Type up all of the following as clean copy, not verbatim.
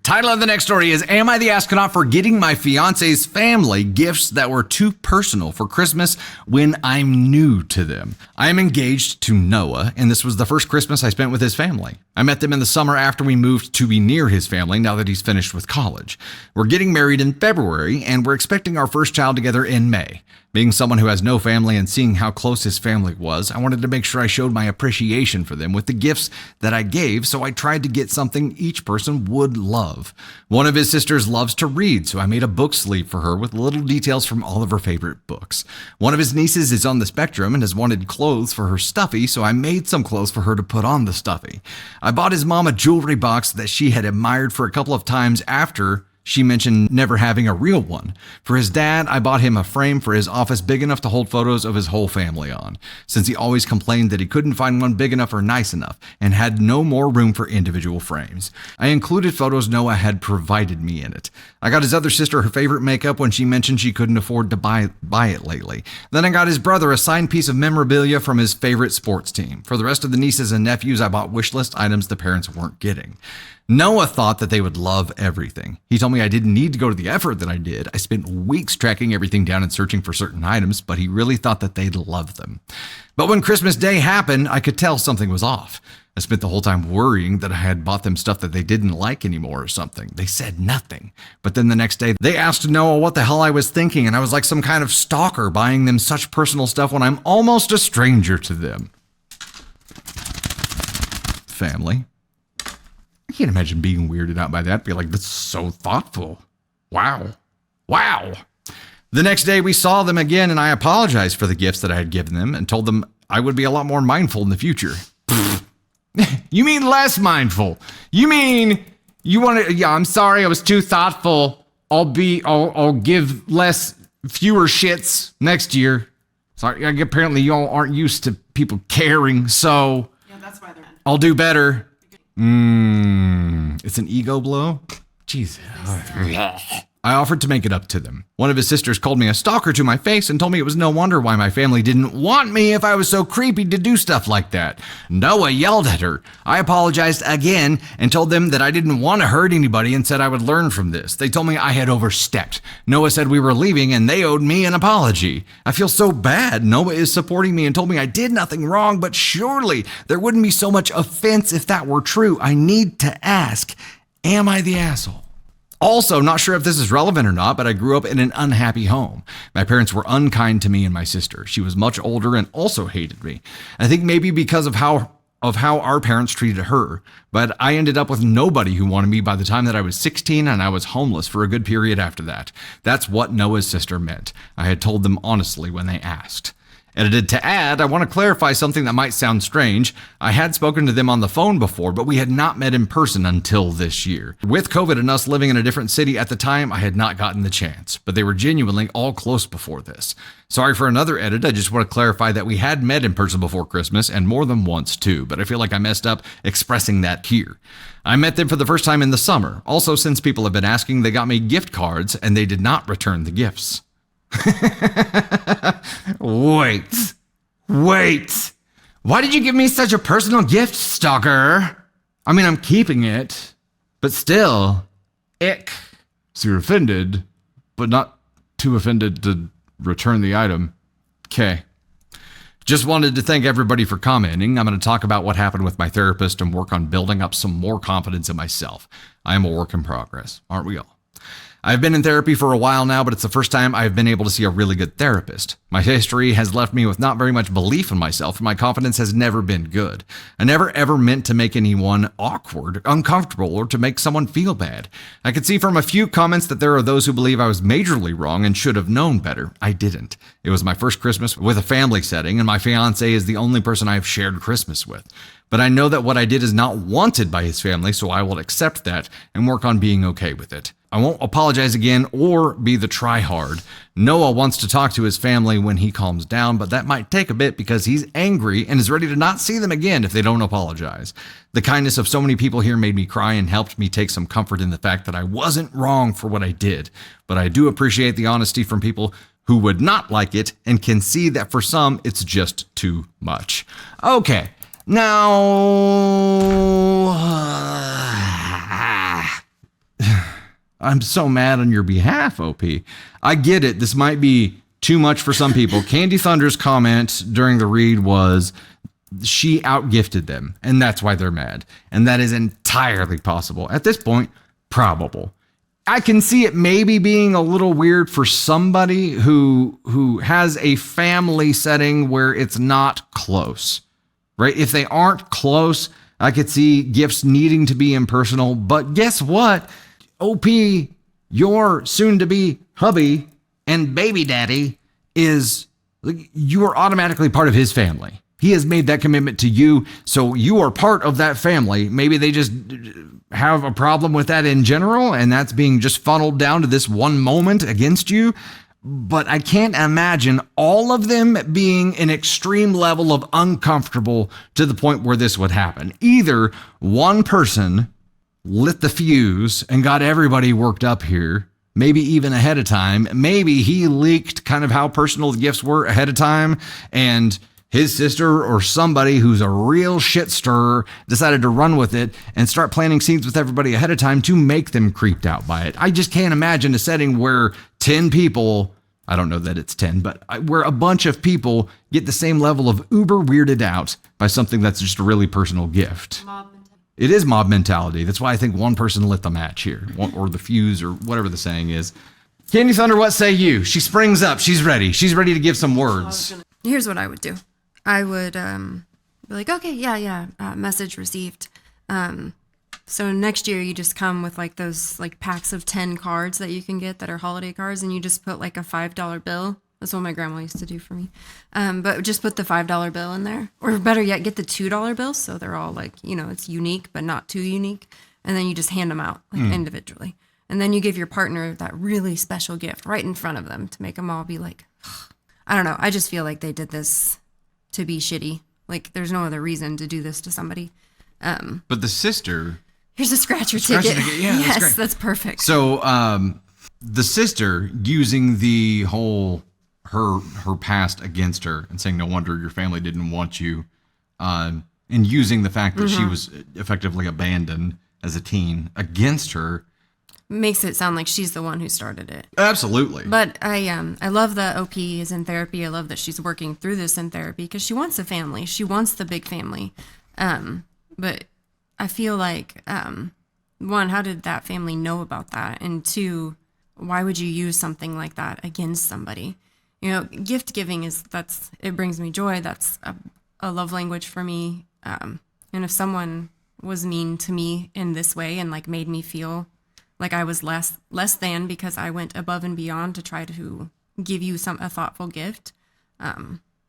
Title of the next story is, Am I the Astronaut for getting my fiance's family gifts that were too personal for Christmas when I'm new to them? I am engaged to Noah, and this was the first Christmas I spent with his family. I met them in the summer after we moved to be near his family now that he's finished with college. We're getting married in February, and we're expecting our first child together in May. Being someone who has no family and seeing how close his family was, I wanted to make sure I showed my appreciation for them with the gifts that I gave, so I tried to get something each person would love. One of his sisters loves to read, so I made a book sleeve for her with little details from all of her favorite books. One of his nieces is on the spectrum and has wanted clothes for her stuffy, so I made some clothes for her to put on the stuffy. I bought his mom a jewelry box that she had admired for a couple of times after she mentioned never having a real one. For his dad, I bought him a frame for his office big enough to hold photos of his whole family on, since he always complained that he couldn't find one big enough or nice enough and had no more room for individual frames. I included photos Noah had provided me in it. I got his other sister her favorite makeup when she mentioned she couldn't afford to buy it lately. Then I got his brother a signed piece of memorabilia from his favorite sports team. For the rest of the nieces and nephews, I bought wish list items the parents weren't getting. Noah thought that they would love everything. He told me I didn't need to go to the effort that I did. I spent weeks tracking everything down and searching for certain items, but he really thought that they'd love them. But when Christmas Day happened, I could tell something was off. I spent the whole time worrying that I had bought them stuff that they didn't like anymore or something. They said nothing. But then the next day, they asked Noah what the hell I was thinking, and I was like some kind of stalker buying them such personal stuff when I'm almost a stranger to them. Family. I can't imagine being weirded out by that. Be like, that's so thoughtful. Wow. The next day we saw them again and I apologized for the gifts that I had given them and told them I would be a lot more mindful in the future. You mean less mindful? You mean you want to, yeah, I'm sorry, I was too thoughtful. I'll give fewer shits next year. Sorry, apparently y'all aren't used to people caring, so yeah, that's why they're in. I'll do better. It's an ego blow? Jesus. I offered to make it up to them. One of his sisters called me a stalker to my face and told me it was no wonder why my family didn't want me if I was so creepy to do stuff like that. Noah yelled at her. I apologized again and told them that I didn't want to hurt anybody and said I would learn from this. They told me I had overstepped. Noah said we were leaving and they owed me an apology. I feel so bad. Noah is supporting me and told me I did nothing wrong, but surely there wouldn't be so much offense if that were true. I need to ask, am I the asshole? Also, not sure if this is relevant or not, but I grew up in an unhappy home. My parents were unkind to me and my sister. She was much older and also hated me. I think maybe because of how our parents treated her, but I ended up with nobody who wanted me by the time that I was 16 and I was homeless for a good period after that. That's what Noah's sister meant. I had told them honestly when they asked. Edited to add, I want to clarify something that might sound strange. I had spoken to them on the phone before, but we had not met in person until this year. With COVID and us living in a different city at the time, I had not gotten the chance, but they were genuinely all close before this. Sorry for another edit. I just want to clarify that we had met in person before Christmas and more than once too, but I feel like I messed up expressing that here. I met them for the first time in the summer. Also, since people have been asking, they got me gift cards and they did not return the gifts. Wait. Why did you give me such a personal gift, stalker? I mean, I'm keeping it, but still, ick. So you're offended, but not too offended to return the item. Okay. Just wanted to thank everybody for commenting. I'm going to talk about what happened with my therapist and work on building up some more confidence in myself. I am a work in progress, aren't we all? I've been in therapy for a while now, but it's the first time I've been able to see a really good therapist. My history has left me with not very much belief in myself, and my confidence has never been good. I never ever meant to make anyone awkward, uncomfortable, or to make someone feel bad. I could see from a few comments that there are those who believe I was majorly wrong and should have known better. I didn't. It was my first Christmas with a family setting, and my fiancé is the only person I have shared Christmas with. But I know that what I did is not wanted by his family, so I will accept that and work on being okay with it. I won't apologize again or be the try-hard. Noah wants to talk to his family when he calms down, but that might take a bit because he's angry and is ready to not see them again if they don't apologize. The kindness of so many people here made me cry and helped me take some comfort in the fact that I wasn't wrong for what I did. But I do appreciate the honesty from people who would not like it and can see that for some, it's just too much. Okay, now... I'm so mad on your behalf, OP. I get it. This might be too much for some people. Candy Thunder's comment during the read was she outgifted them, and that's why they're mad. And that is entirely possible. At this point, probable. I can see it maybe being a little weird for somebody who has a family setting where it's not close, right? If they aren't close, I could see gifts needing to be impersonal. But guess what? OP, your soon-to-be hubby and baby daddy you are automatically part of his family. He has made that commitment to you, so you are part of that family. Maybe they just have a problem with that in general, and that's being just funneled down to this one moment against you. But I can't imagine all of them being an extreme level of uncomfortable to the point where this would happen. Either one person lit the fuse and got everybody worked up here, maybe even ahead of time. Maybe he leaked kind of how personal the gifts were ahead of time, and his sister or somebody who's a real shit stirrer decided to run with it and start planting scenes with everybody ahead of time to make them creeped out by it. I just can't imagine a setting where 10 people, I don't know that it's 10, but where a bunch of people get the same level of uber weirded out by something that's just a really personal gift. It is mob mentality. That's why I think one person lit the match here, or the fuse, or whatever the saying is. Candy Thunder, what say you? She springs up. She's ready. She's ready to give some words. Here's what I would do. I would be like, okay, yeah, message received. So next year you just come with like those like packs of 10 cards that you can get that are holiday cards, and you just put like a $5 bill. That's what my grandma used to do for me. But just put the $5 bill in there, or better yet, get the $2 bills. So they're all like, it's unique, but not too unique. And then you just hand them out like individually. And then you give your partner that really special gift right in front of them to make them all be like, I don't know. I just feel like they did this to be shitty. Like there's no other reason to do this to somebody. But the sister, here's a scratcher ticket. Yeah, yes, that's perfect. So the sister using the whole her past against her and saying no wonder your family didn't want you, and using the fact that she was effectively abandoned as a teen against her, makes it sound like she's the one who started it. Absolutely. But I love that OP is in therapy. I love that she's working through this in therapy because she wants a family. She wants the big family. But I feel like, one, how did that family know about that? And two, why would you use something like that against somebody? Gift giving it brings me joy. That's a love language for me. And if someone was mean to me in this way and like made me feel like I was less than because I went above and beyond to try to give you a thoughtful gift,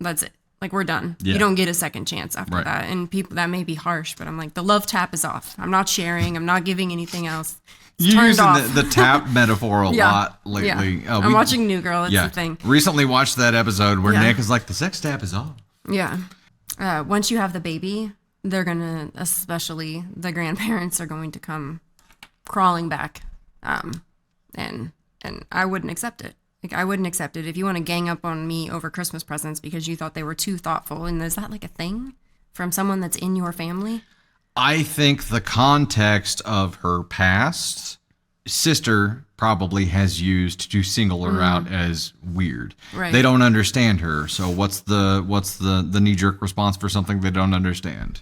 that's it. Like we're done. Yeah. You don't get a second chance after that. And people, that may be harsh, but I'm like, the love tap is off. I'm not sharing. I'm not giving anything else. You're using the tap metaphor a lot lately. Yeah. I'm watching New Girl. That's the thing. Recently watched that episode where Nick is like, the sex tap is off. Yeah. Once you have the baby, they're going to, especially the grandparents are going to come crawling back. And I wouldn't accept it. Like, I wouldn't accept it if you want to gang up on me over Christmas presents because you thought they were too thoughtful. And is that like a thing from someone that's in your family? I think the context of her past, sister probably has used to single her out as weird. Right. They don't understand her. So what's the knee-jerk response for something they don't understand?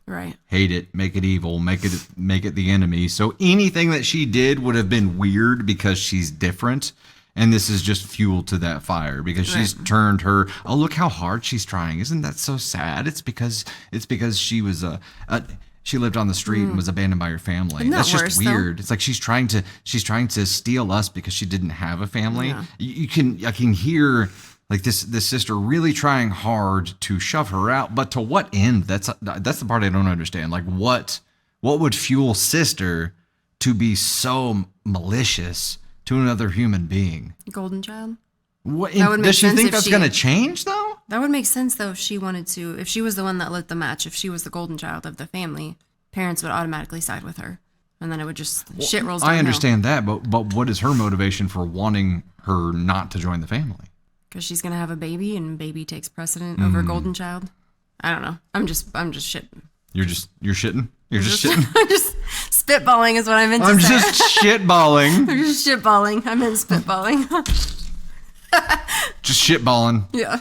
Right. Hate it, make it evil, make it the enemy. So anything that she did would have been weird because she's different. And this is just fuel to that fire because she's turned her. Oh, look how hard she's trying! Isn't that so sad? It's because she was she lived on the street and was abandoned by her family. That's just worse, weird. Though? It's like she's trying to steal us because she didn't have a family. Yeah. I can hear like this sister really trying hard to shove her out, but to what end? That's the part I don't understand. Like what would fuel sister to be so malicious to another human being? Golden child. Does she think that's going to change, though? That would make sense, though, if she wanted to. If she was the one that lit the match, if she was the golden child of the family, parents would automatically side with her. And then it would just shit rolls downhill. I understand that, but what is her motivation for wanting her not to join the family? Because she's going to have a baby, and baby takes precedent over golden child. I don't know. I'm just shitting. You're shitting? You're just shitting? I'm just Spitballing is what I meant to I'm say. just shitballing. I'm just shitballing. I meant spitballing. Just shitballing. Yeah.